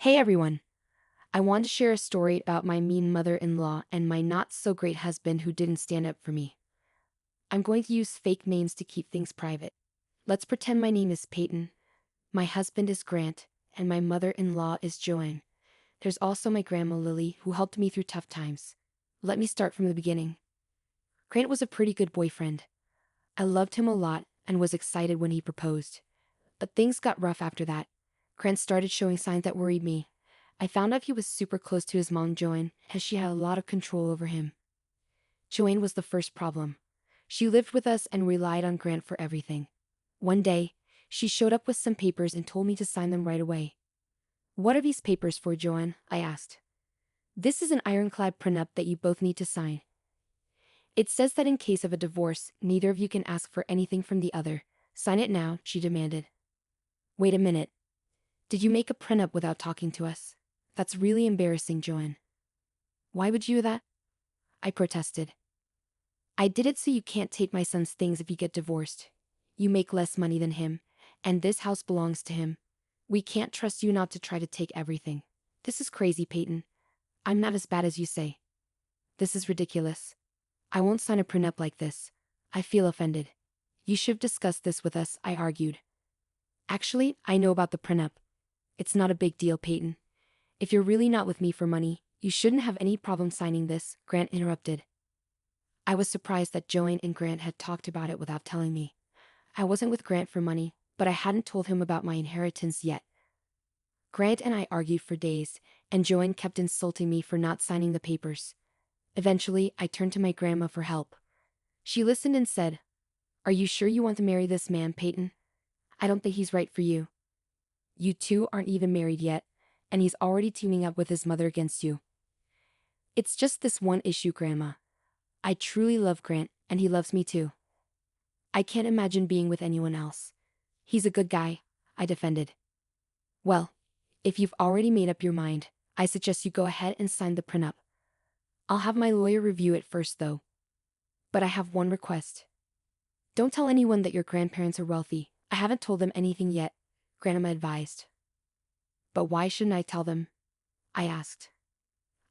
Hey everyone! I want to share a story about my mean mother-in-law and my not-so-great husband who didn't stand up for me. I'm going to use fake names to keep things private. Let's pretend my name is Payton, my husband is Grant, and my mother-in-law is Joanne. There's also my grandma Lily who helped me through tough times. Let me start from the beginning. Grant was a pretty good boyfriend. I loved him a lot and was excited when he proposed. But things got rough after that. Grant started showing signs that worried me. I found out he was super close to his mom Joanne, as she had a lot of control over him. Joanne was the first problem. She lived with us and relied on Grant for everything. One day, she showed up with some papers and told me to sign them right away. "What are these papers for, Joanne?" I asked. "This is an ironclad prenup that you both need to sign. It says that in case of a divorce, neither of you can ask for anything from the other. Sign it now," she demanded. "Wait a minute. Did you make a prenup without talking to us? That's really embarrassing, Joanne." "Why would you do that?" I protested. "I did it so you can't take my son's things if you get divorced. You make less money than him, and this house belongs to him. We can't trust you not to try to take everything." "This is crazy, Payton. I'm not as bad as you say. This is ridiculous. I won't sign a prenup like this. I feel offended." "You should have discussed this with us," I argued. "Actually, I know about the prenup. It's not a big deal, Payton. If you're really not with me for money, you shouldn't have any problem signing this," Grant interrupted. I was surprised that Joanne and Grant had talked about it without telling me. I wasn't with Grant for money, but I hadn't told him about my inheritance yet. Grant and I argued for days, and Joanne kept insulting me for not signing the papers. Eventually, I turned to my grandma for help. She listened and said, "Are you sure you want to marry this man, Payton? I don't think he's right for you. You two aren't even married yet, and he's already teaming up with his mother against you." "It's just this one issue, Grandma. I truly love Grant, and he loves me too. I can't imagine being with anyone else. He's a good guy," I defended. "Well, if you've already made up your mind, I suggest you go ahead and sign the prenup. I'll have my lawyer review it first though. But I have one request. Don't tell anyone that your grandparents are wealthy. I haven't told them anything yet," Grandma advised. "But why shouldn't I tell them?" I asked.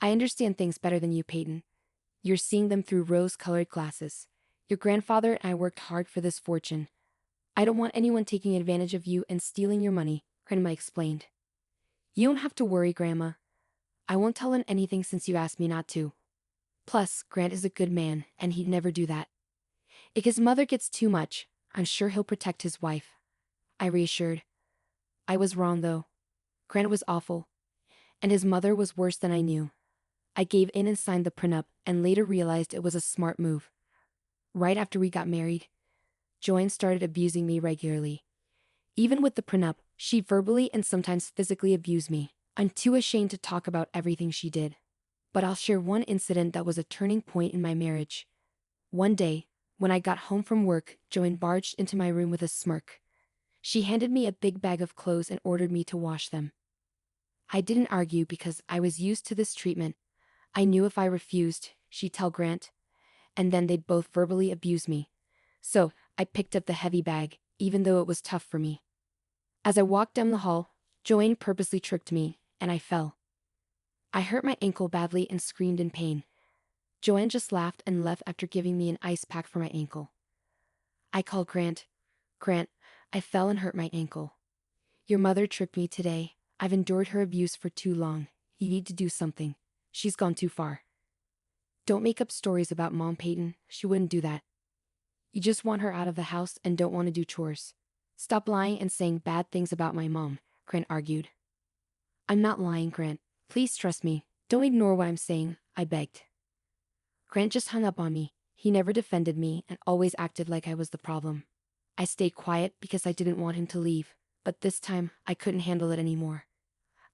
"I understand things better than you, Payton. You're seeing them through rose-colored glasses. Your grandfather and I worked hard for this fortune. I don't want anyone taking advantage of you and stealing your money," Grandma explained. "You don't have to worry, Grandma. I won't tell him anything since you asked me not to. Plus, Grant is a good man, and he'd never do that. If his mother gets too much, I'm sure he'll protect his wife," I reassured. I was wrong though. Grant was awful, and his mother was worse than I knew. I gave in and signed the prenup, and later realized it was a smart move. Right after we got married, Joanne started abusing me regularly. Even with the prenup, she verbally and sometimes physically abused me. I'm too ashamed to talk about everything she did. But I'll share one incident that was a turning point in my marriage. One day, when I got home from work, Joanne barged into my room with a smirk. She handed me a big bag of clothes and ordered me to wash them. I didn't argue because I was used to this treatment. I knew if I refused, she'd tell Grant, and then they'd both verbally abuse me. So, I picked up the heavy bag, even though it was tough for me. As I walked down the hall, Joanne purposely tricked me, and I fell. I hurt my ankle badly and screamed in pain. Joanne just laughed and left after giving me an ice pack for my ankle. I called Grant. "Grant, I fell and hurt my ankle. Your mother tricked me today. I've endured her abuse for too long. You need to do something. She's gone too far." "Don't make up stories about Mom, Payton. She wouldn't do that. You just want her out of the house and don't want to do chores. Stop lying and saying bad things about my mom," Grant argued. "I'm not lying, Grant. Please trust me. Don't ignore what I'm saying," I begged. Grant just hung up on me. He never defended me and always acted like I was the problem. I stayed quiet because I didn't want him to leave, but this time I couldn't handle it anymore.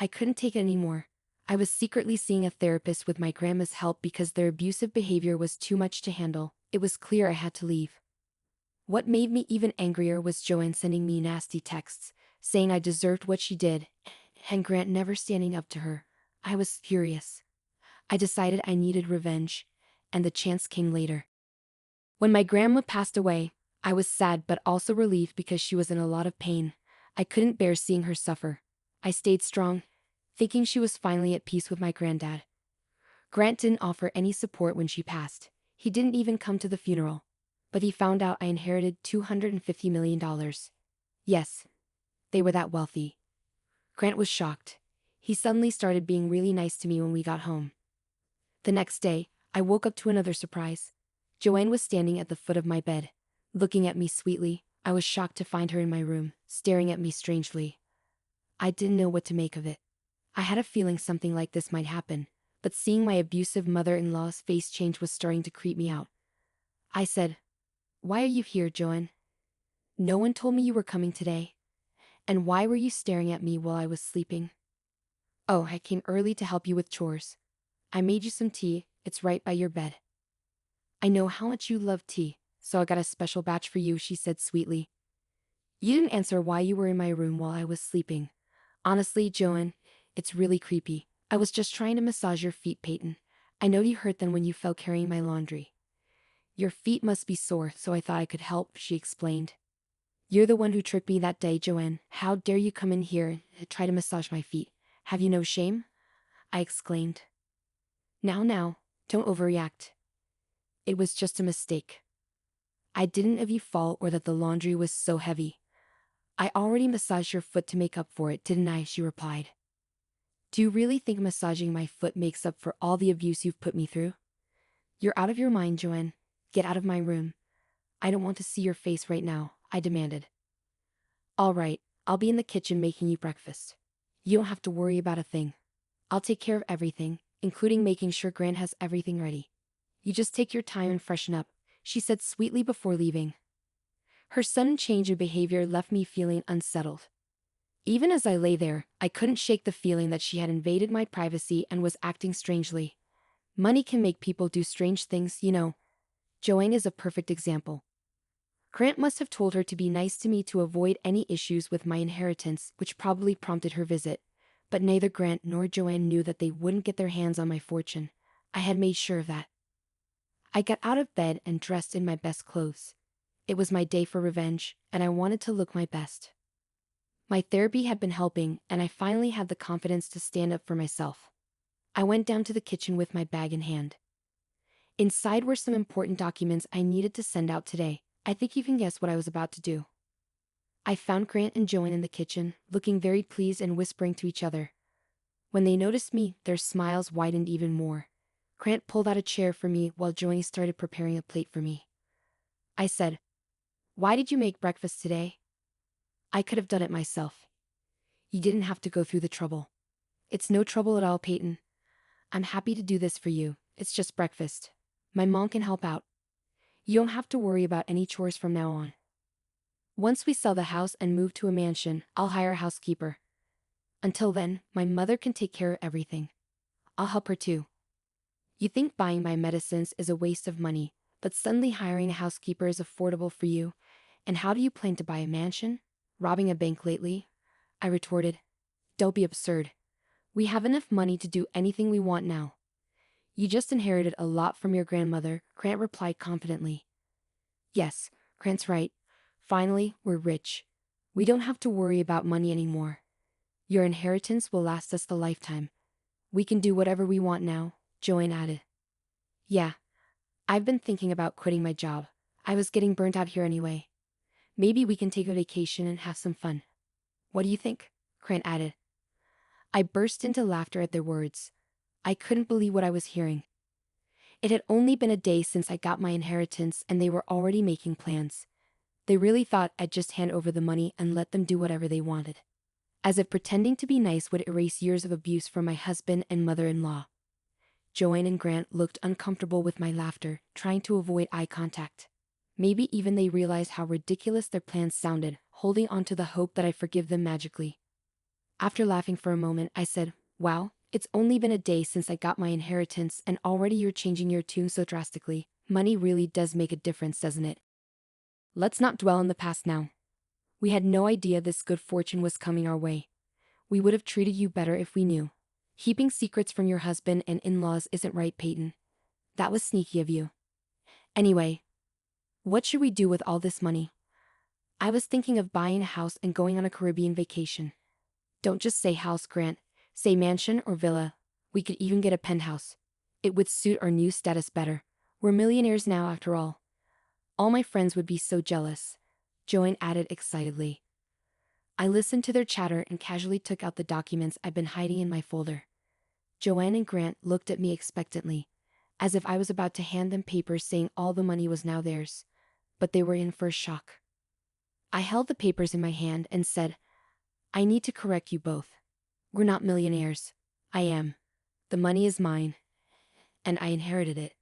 I couldn't take it anymore. I was secretly seeing a therapist with my grandma's help because their abusive behavior was too much to handle. It was clear I had to leave. What made me even angrier was Joanne sending me nasty texts, saying I deserved what she did, and Grant never standing up to her. I was furious. I decided I needed revenge, and the chance came later. When my grandma passed away, I was sad but also relieved because she was in a lot of pain. I couldn't bear seeing her suffer. I stayed strong, thinking she was finally at peace with my granddad. Grant didn't offer any support when she passed. He didn't even come to the funeral. But he found out I inherited $250 million. Yes, they were that wealthy. Grant was shocked. He suddenly started being really nice to me when we got home. The next day, I woke up to another surprise. Joanne was standing at the foot of my bed, looking at me sweetly. I was shocked to find her in my room, staring at me strangely. I didn't know what to make of it. I had a feeling something like this might happen, but seeing my abusive mother-in-law's face change was starting to creep me out. I said, "Why are you here, Joanne? No one told me you were coming today. And why were you staring at me while I was sleeping?" "Oh, I came early to help you with chores. I made you some tea, it's right by your bed." "I know how much you love tea, so I got a special batch for you," she said sweetly. "You didn't answer why you were in my room while I was sleeping. Honestly, Joanne, it's really creepy. I was just trying to massage your feet, Payton. I know you hurt them when you fell carrying my laundry. Your feet must be sore, so I thought I could help," she explained. "You're the one who tricked me that day, Joanne. How dare you come in here and try to massage my feet? Have you no shame?" I exclaimed. Now, don't overreact. It was just a mistake. I didn't have you fall or that the laundry was so heavy. I already massaged your foot to make up for it, didn't I?" she replied. "Do you really think massaging my foot makes up for all the abuse you've put me through? You're out of your mind, Joanne. Get out of my room. I don't want to see your face right now," I demanded. "All right, I'll be in the kitchen making you breakfast. You don't have to worry about a thing. I'll take care of everything, including making sure Grant has everything ready. You just take your time and freshen up," she said sweetly before leaving. Her sudden change of behavior left me feeling unsettled. Even as I lay there, I couldn't shake the feeling that she had invaded my privacy and was acting strangely. Money can make people do strange things, you know. Joanne is a perfect example. Grant must have told her to be nice to me to avoid any issues with my inheritance, which probably prompted her visit. But neither Grant nor Joanne knew that they wouldn't get their hands on my fortune. I had made sure of that. I got out of bed and dressed in my best clothes. It was my day for revenge, and I wanted to look my best. My therapy had been helping, and I finally had the confidence to stand up for myself. I went down to the kitchen with my bag in hand. Inside were some important documents I needed to send out today. I think you can guess what I was about to do. I found Grant and Joanne in the kitchen, looking very pleased and whispering to each other. When they noticed me, their smiles widened even more. Grant pulled out a chair for me while Joanne started preparing a plate for me. I said, "Why did you make breakfast today? I could have done it myself. You didn't have to go through the trouble." "It's no trouble at all, Payton. I'm happy to do this for you. It's just breakfast. My mom can help out. You don't have to worry about any chores from now on. Once we sell the house and move to a mansion, I'll hire a housekeeper. Until then, my mother can take care of everything. I'll help her too. You think buying my medicines is a waste of money, but suddenly hiring a housekeeper is affordable for you. And how do you plan to buy a mansion? Robbing a bank lately?" I retorted. "Don't be absurd. We have enough money to do anything we want now." "You just inherited a lot from your grandmother," Grant replied confidently. "Yes, Grant's right. Finally, we're rich. We don't have to worry about money anymore. Your inheritance will last us a lifetime. We can do whatever we want now," Joanne added. "Yeah, I've been thinking about quitting my job. I was getting burnt out here anyway. Maybe we can take a vacation and have some fun. What do you think?" Grant added. I burst into laughter at their words. I couldn't believe what I was hearing. It had only been a day since I got my inheritance and they were already making plans. They really thought I'd just hand over the money and let them do whatever they wanted. As if pretending to be nice would erase years of abuse from my husband and mother-in-law. Joanne and Grant looked uncomfortable with my laughter, trying to avoid eye contact. Maybe even they realized how ridiculous their plans sounded, holding on to the hope that I'd forgive them magically. After laughing for a moment, I said, "Wow, it's only been a day since I got my inheritance and already you're changing your tune so drastically. Money really does make a difference, doesn't it? Let's not dwell on the past now. We had no idea this good fortune was coming our way. We would have treated you better if we knew. Keeping secrets from your husband and in-laws isn't right, Payton. That was sneaky of you. Anyway, what should we do with all this money? I was thinking of buying a house and going on a Caribbean vacation." "Don't just say house, Grant. Say mansion or villa. We could even get a penthouse. It would suit our new status better. We're millionaires now after all. All my friends would be so jealous, Joanne added excitedly. I listened to their chatter and casually took out the documents I'd been hiding in my folder. Joanne and Grant looked at me expectantly, as if I was about to hand them papers saying all the money was now theirs, but they were in for a shock. I held the papers in my hand and said, I need to correct you both. We're not millionaires. I am. The money is mine, and I inherited it.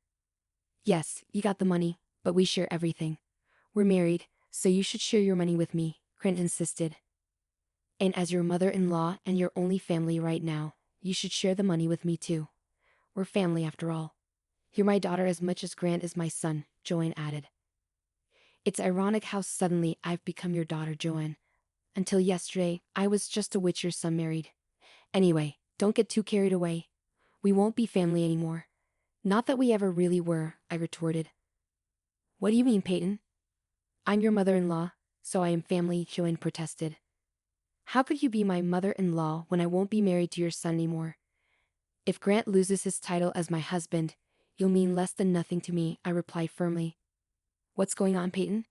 Yes, you got the money, but we share everything. We're married, so you should share your money with me, Grant insisted. And as your mother-in-law and your only family right now, you should share the money with me too. We're family after all. You're my daughter as much as Grant is my son, Joanne added. It's ironic how suddenly I've become your daughter, Joanne. Until yesterday, I was just a Witcher's son married. Anyway, don't get too carried away. We won't be family anymore. Not that we ever really were, I retorted. What do you mean, Payton? I'm your mother-in-law, so I am family, Joanne protested. How could you be my mother-in-law when I won't be married to your son anymore? If Grant loses his title as my husband, you'll mean less than nothing to me, I replied firmly. What's going on, Payton?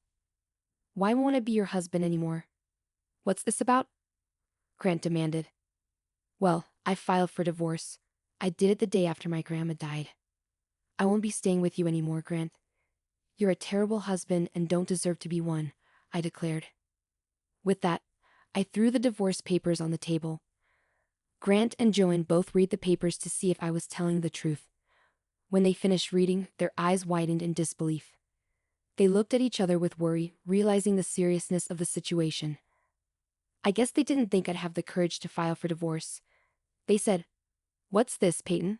Why won't I be your husband anymore? What's this about? Grant demanded. Well, I filed for divorce. I did it the day after my grandma died. I won't be staying with you anymore, Grant. You're a terrible husband and don't deserve to be one, I declared. With that, I threw the divorce papers on the table. Grant and Joanne both read the papers to see if I was telling the truth. When they finished reading, their eyes widened in disbelief. They looked at each other with worry, realizing the seriousness of the situation. I guess they didn't think I'd have the courage to file for divorce. They said, What's this, Payton?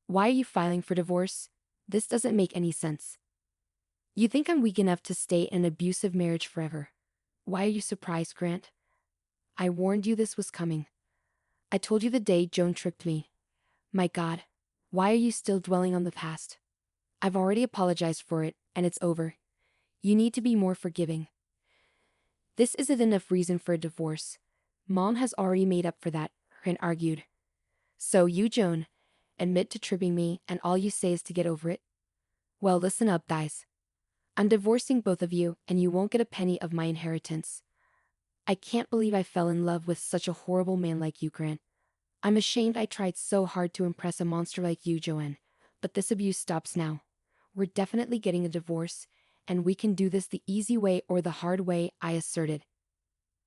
Why are you filing for divorce? This doesn't make any sense. You think I'm weak enough to stay in an abusive marriage forever? Why are you surprised, Grant? I warned you this was coming. I told you the day Joan tricked me. My God, why are you still dwelling on the past? I've already apologized for it, and it's over. You need to be more forgiving. This isn't enough reason for a divorce. Mom has already made up for that, Grant argued. So you, Joan, admit to tripping me and all you say is to get over it? Well, listen up, guys. I'm divorcing both of you and you won't get a penny of my inheritance. I can't believe I fell in love with such a horrible man like you, Grant. I'm ashamed I tried so hard to impress a monster like you, Joanne. But this abuse stops now. We're definitely getting a divorce, and we can do this the easy way or the hard way, I asserted.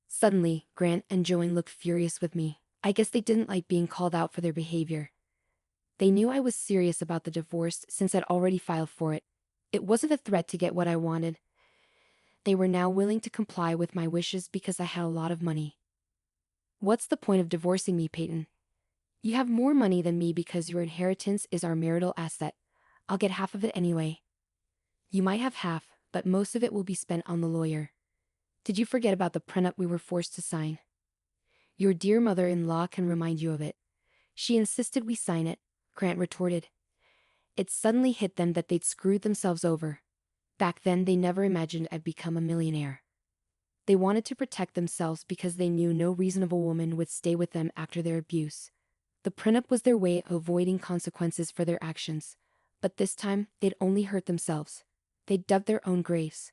Suddenly, Grant and Joanne looked furious with me. I guess they didn't like being called out for their behavior. They knew I was serious about the divorce since I'd already filed for it. It wasn't a threat to get what I wanted. They were now willing to comply with my wishes because I had a lot of money. What's the point of divorcing me, Payton? You have more money than me because your inheritance is our marital asset. I'll get half of it anyway. You might have half, but most of it will be spent on the lawyer. Did you forget about the prenup we were forced to sign? Your dear mother-in-law can remind you of it. She insisted we sign it, Grant retorted. It suddenly hit them that they'd screwed themselves over. Back then they never imagined I'd become a millionaire. They wanted to protect themselves because they knew no reasonable woman would stay with them after their abuse. The prenup was their way of avoiding consequences for their actions, but this time they'd only hurt themselves. They'd dug their own graves.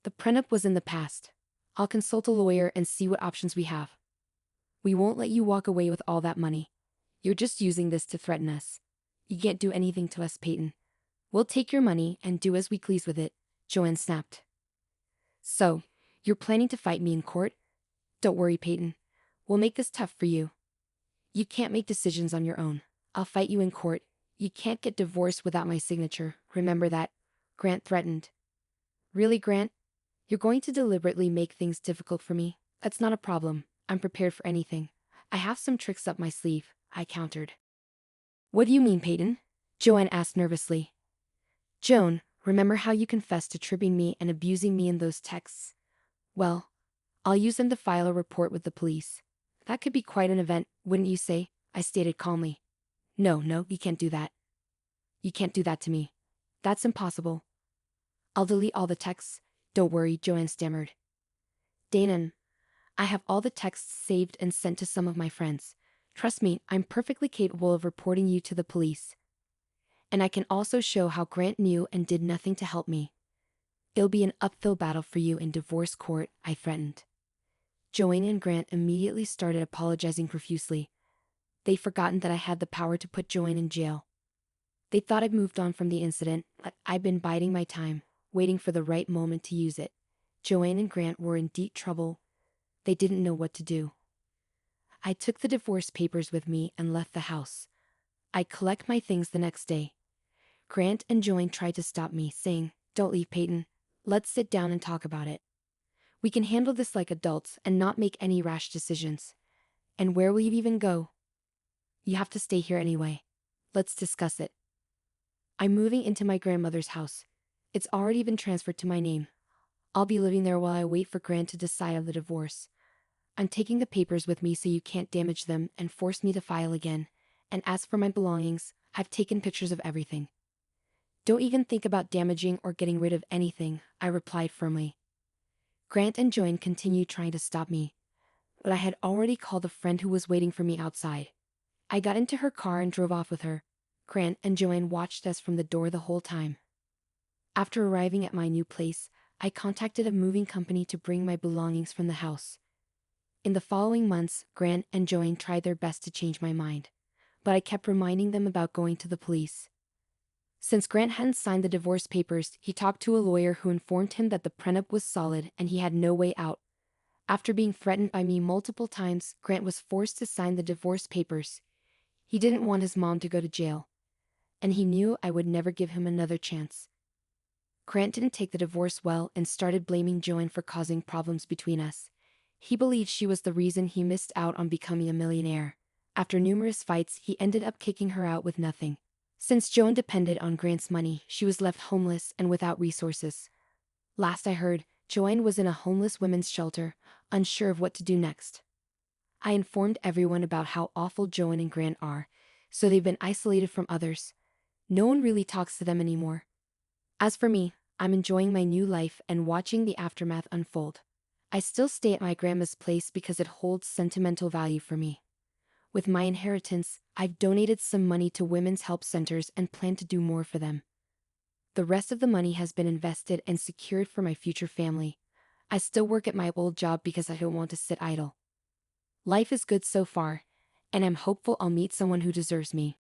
The prenup was in the past. I'll consult a lawyer and see what options we have. We won't let you walk away with all that money. You're just using this to threaten us. You can't do anything to us, Payton. We'll take your money and do as we please with it, Joanne snapped. So, you're planning to fight me in court? Don't worry, Payton. We'll make this tough for you. You can't make decisions on your own. I'll fight you in court. You can't get divorced without my signature, remember that, Grant threatened. Really, Grant? You're going to deliberately make things difficult for me? That's not a problem. I'm prepared for anything. I have some tricks up my sleeve, I countered. What do you mean, Payton? Joanne asked nervously. Joan, remember how you confessed to tripping me and abusing me in those texts? Well, I'll use them to file a report with the police. That could be quite an event, wouldn't you say? I stated calmly. No, you can't do that. You can't do that to me. That's impossible. I'll delete all the texts. Don't worry, Joanne stammered. Danon, I have all the texts saved and sent to some of my friends. Trust me, I'm perfectly capable of reporting you to the police. And I can also show how Grant knew and did nothing to help me. It'll be an uphill battle for you in divorce court, I threatened. Joanne and Grant immediately started apologizing profusely. They'd forgotten that I had the power to put Joanne in jail. They thought I'd moved on from the incident, but I'd been biding my time, waiting for the right moment to use it. Joanne and Grant were in deep trouble. They didn't know what to do. I took the divorce papers with me and left the house. I'd collect my things the next day. Grant and Joanne tried to stop me, saying, "Don't leave, Payton. Let's sit down and talk about it. We can handle this like adults and not make any rash decisions. And where will you even go? You have to stay here anyway. Let's discuss it. I'm moving into my grandmother's house. It's already been transferred to my name. I'll be living there while I wait for Grant to decide on the divorce. I'm taking the papers with me so you can't damage them and force me to file again. And as for my belongings, I've taken pictures of everything. Don't even think about damaging or getting rid of anything," I replied firmly. Grant and Joanne continued trying to stop me, but I had already called a friend who was waiting for me outside. I got into her car and drove off with her. Grant and Joanne watched us from the door the whole time. After arriving at my new place, I contacted a moving company to bring my belongings from the house. In the following months, Grant and Joanne tried their best to change my mind, but I kept reminding them about going to the police. Since Grant hadn't signed the divorce papers, he talked to a lawyer who informed him that the prenup was solid and he had no way out. After being threatened by me multiple times, Grant was forced to sign the divorce papers. He didn't want his mom to go to jail, and he knew I would never give him another chance. Grant didn't take the divorce well and started blaming Joanne for causing problems between us. He believed she was the reason he missed out on becoming a millionaire. After numerous fights, he ended up kicking her out with nothing. Since Joan depended on Grant's money, she was left homeless and without resources. Last I heard, Joanne was in a homeless women's shelter, unsure of what to do next. I informed everyone about how awful Joanne and Grant are, so they've been isolated from others. No one really talks to them anymore. As for me, I'm enjoying my new life and watching the aftermath unfold. I still stay at my grandma's place because it holds sentimental value for me. With my inheritance, I've donated some money to women's help centers and plan to do more for them. The rest of the money has been invested and secured for my future family. I still work at my old job because I don't want to sit idle. Life is good so far, and I'm hopeful I'll meet someone who deserves me.